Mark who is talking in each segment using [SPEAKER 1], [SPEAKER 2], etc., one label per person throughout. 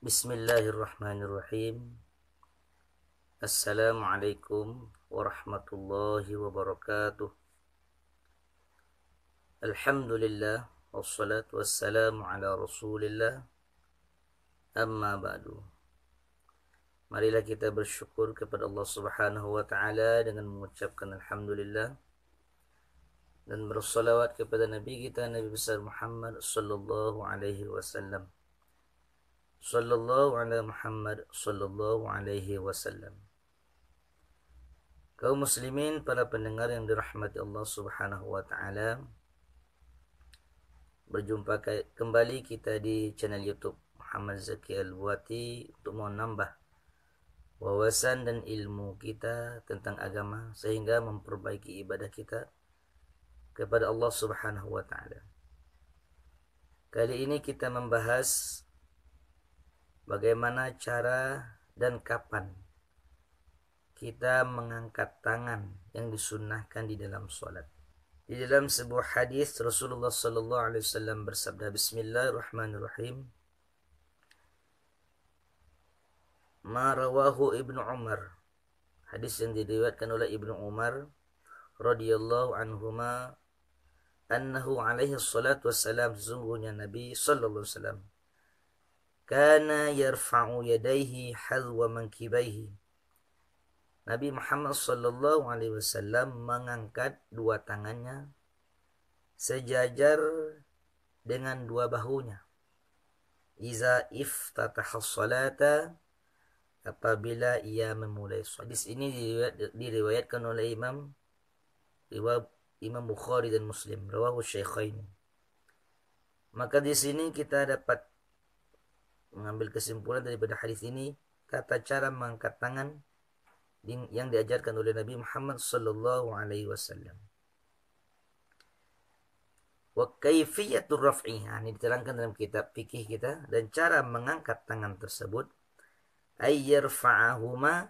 [SPEAKER 1] Bismillahirrahmanirrahim. Assalamualaikum warahmatullahi wabarakatuh. Alhamdulillah wassalatu wassalamu ala Rasulillah. Amma ba'du. Marilah kita bersyukur kepada Allah Subhanahu wa taala dengan mengucapkan alhamdulillah dan bersalawat kepada Nabi kita Nabi besar Muhammad sallallahu alaihi wasallam. Sallallahu ala Muhammad sallallahu alaihi wasallam. Kaum muslimin, para pendengar yang dirahmati Allah Subhanahu wa taala, berjumpa kembali kita di channel YouTube Muhammad Zaki Al-Buati untuk menambah wawasan dan ilmu kita tentang agama sehingga memperbaiki ibadah kita kepada Allah Subhanahu wa taala. Kali ini kita membahas bagaimana cara dan kapan kita mengangkat tangan yang disunnahkan di dalam sholat. Di dalam sebuah hadis Rasulullah sallallahu alaihi wasallam bersabda, Bismillahirrahmanirrahim. Ma rawahu Ibnu Umar. Hadis yang diriwayatkan oleh Ibnu Umar radhiyallahu anhuma, annahu alaihi salatu wassalam, sesungguhnya Nabi sallallahu alaihi wasallam kana yarfa'u yadayhi hadwa mankibaihi. Nabi Muhammad sallallahu alaihi wasallam mengangkat dua tangannya sejajar dengan dua bahunya. Iza iftataha salata, apabila ia memulai salat. Hadis ini diriwayatkan oleh Imam Bukhari dan Muslim, rawahu Syaikhain. Maka di sini kita dapat mengambil kesimpulan daripada hadis ini, tata cara mengangkat tangan yang diajarkan oleh Nabi Muhammad sallallahu alaihi wasallam. Wa kaifiyatur raf'i, ini diterangkan dalam kitab fikih kita, dan cara mengangkat tangan tersebut, ayyarfa'ahuma,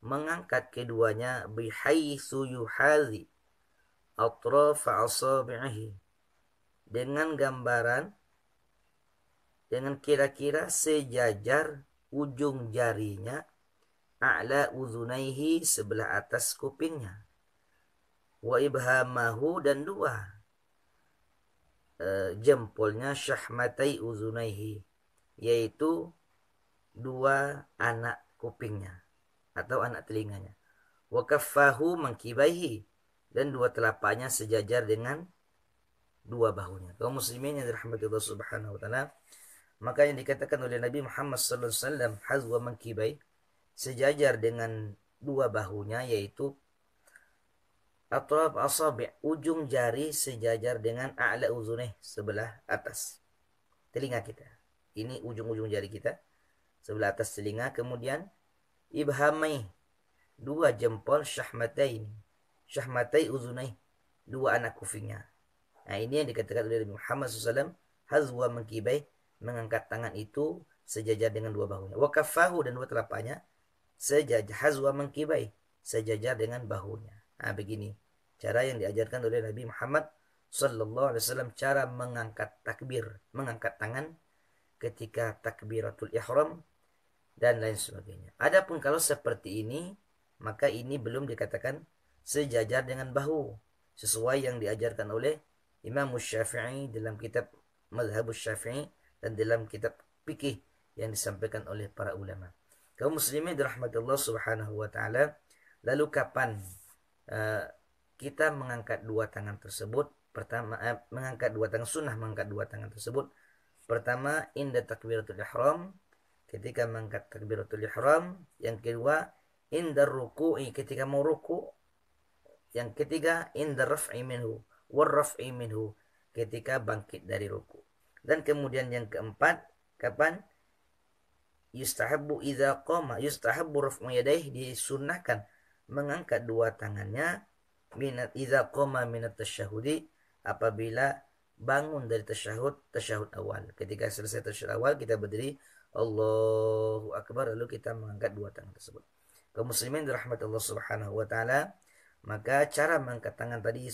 [SPEAKER 1] mengangkat keduanya, bihaitsu yuhadhi atrafa asabi'ihi, dengan gambaran, dengan kira-kira sejajar ujung jarinya, a'la uzunaihi, sebelah atas kupingnya, wa ibhamahu, dan dua jempolnya, syahmatai uzunaihi, yaitu dua anak kupingnya atau anak telinganya, wa kaffahu mankibaihi, dan dua telapaknya sejajar dengan dua bahunya. Kaum muslimin yang dirahmati Allah Subhanahu wa taala, maka yang dikatakan oleh Nabi Muhammad sallallahu alaihi wasallam hazwa mankibai, sejajar dengan dua bahunya, yaitu atraf asabi', ujung jari sejajar dengan a'la uzunih, sebelah atas telinga kita. Ini ujung-ujung jari kita sebelah atas telinga. Kemudian ibhamai, dua jempol, syahmatai uzunai, dua anak kupingnya. Nah, ini yang dikatakan oleh Nabi Muhammad SAW, hazwa mankibai, mengangkat tangan itu sejajar dengan dua bahunya. Wa kaffahu, dan dua telapaknya sejajar, hazwa mankibai, sejajar dengan bahunya. Nah, begini cara yang diajarkan oleh Nabi Muhammad sallallahu alaihi wasallam, cara mengangkat takbir, mengangkat tangan ketika takbiratul ihram dan lain sebagainya. Adapun kalau seperti ini, maka ini belum dikatakan sejajar dengan bahu, sesuai yang diajarkan oleh Imam Syafi'i dalam kitab Mazhab Syafi'i dan dalam kitab fikih yang disampaikan oleh para ulama. Kaum muslimin dirahmati Allah Subhanahu wa taala, lalu kapan kita mengangkat dua tangan tersebut? Pertama, mengangkat dua tangan, sunnah mengangkat dua tangan tersebut. Pertama, inda takbiratul ihram, ketika mengangkat takbiratul ihram. Yang kedua, inda ruku'i, ketika mau ruku'. Yang ketiga, inda raf'i minhu warraf'i minhu, ketika bangkit dari ruku'. Dan kemudian yang keempat, kapan? Yustahabbu idza qama, yustahabbu raf'u yadayhi, disunnahkan mengangkat dua tangannya, minat idza qama minat tasyahudi, apabila bangun dari tasyahud awal. Ketika selesai tasyahud awal, kita berdiri Allahu akbar, lalu kita mengangkat dua tangan tersebut. Kaum muslimin dirahmati Allah Subhanahu wa taala, maka cara mengangkat tangan tadi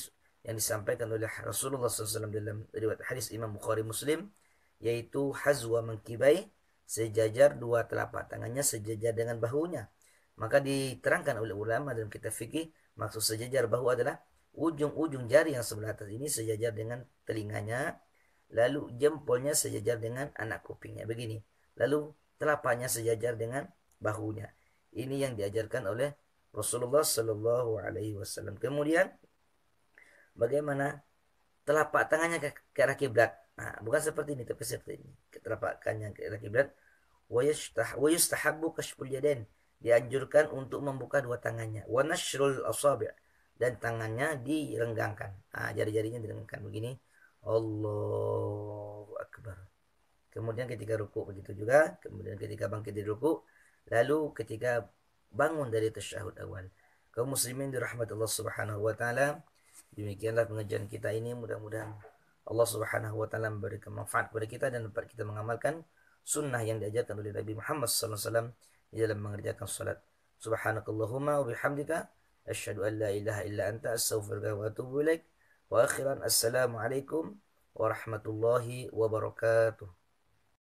[SPEAKER 1] yang disampaikan oleh Rasulullah SAW dalam riwayat hadis Imam Bukhari Muslim, yaitu hazwa mankibai, sejajar dua telapak tangannya sejajar dengan bahunya. Maka diterangkan oleh ulama dalam kitab fikih, maksud sejajar bahu adalah ujung-ujung jari yang sebelah atas ini sejajar dengan telinganya, lalu jempolnya sejajar dengan anak kupingnya begini, lalu telapaknya sejajar dengan bahunya. Ini yang diajarkan oleh Rasulullah Shallallahu Alaihi Wasallam. Kemudian bagaimana telapak tangannya ke arah kiblat. Nah, bukan seperti ini, tapi seperti ini. Telapak tangannya ke arah kiblat. Wa yustahabbu kashful yadain. Dianjurkan untuk membuka dua tangannya. Wa nashrul asabi'. Dan tangannya direnggangkan. Nah, jari-jarinya direnggangkan begini. Allahu Akbar. Kemudian ketika ruku begitu juga. Kemudian ketika bangkit dari ruku. Lalu ketika bangun dari tasyahud awal. Kaum muslimin dirahmati Allah Subhanahu wa taala. Demikianlah pengajian kita ini, mudah-mudahan Allah Subhanahu wa taala memberikan manfaat kepada kita dan dapat kita mengamalkan sunnah yang diajarkan oleh Nabi Muhammad sallallahu alaihi wasallam di dalam mengerjakan salat. Subhanakallahumma wa bihamdika asyhadu an la ilaha illa anta astaghfiruka wa atubu ilaik. Wa akhiran assalamu alaikum warahmatullahi wabarakatuh.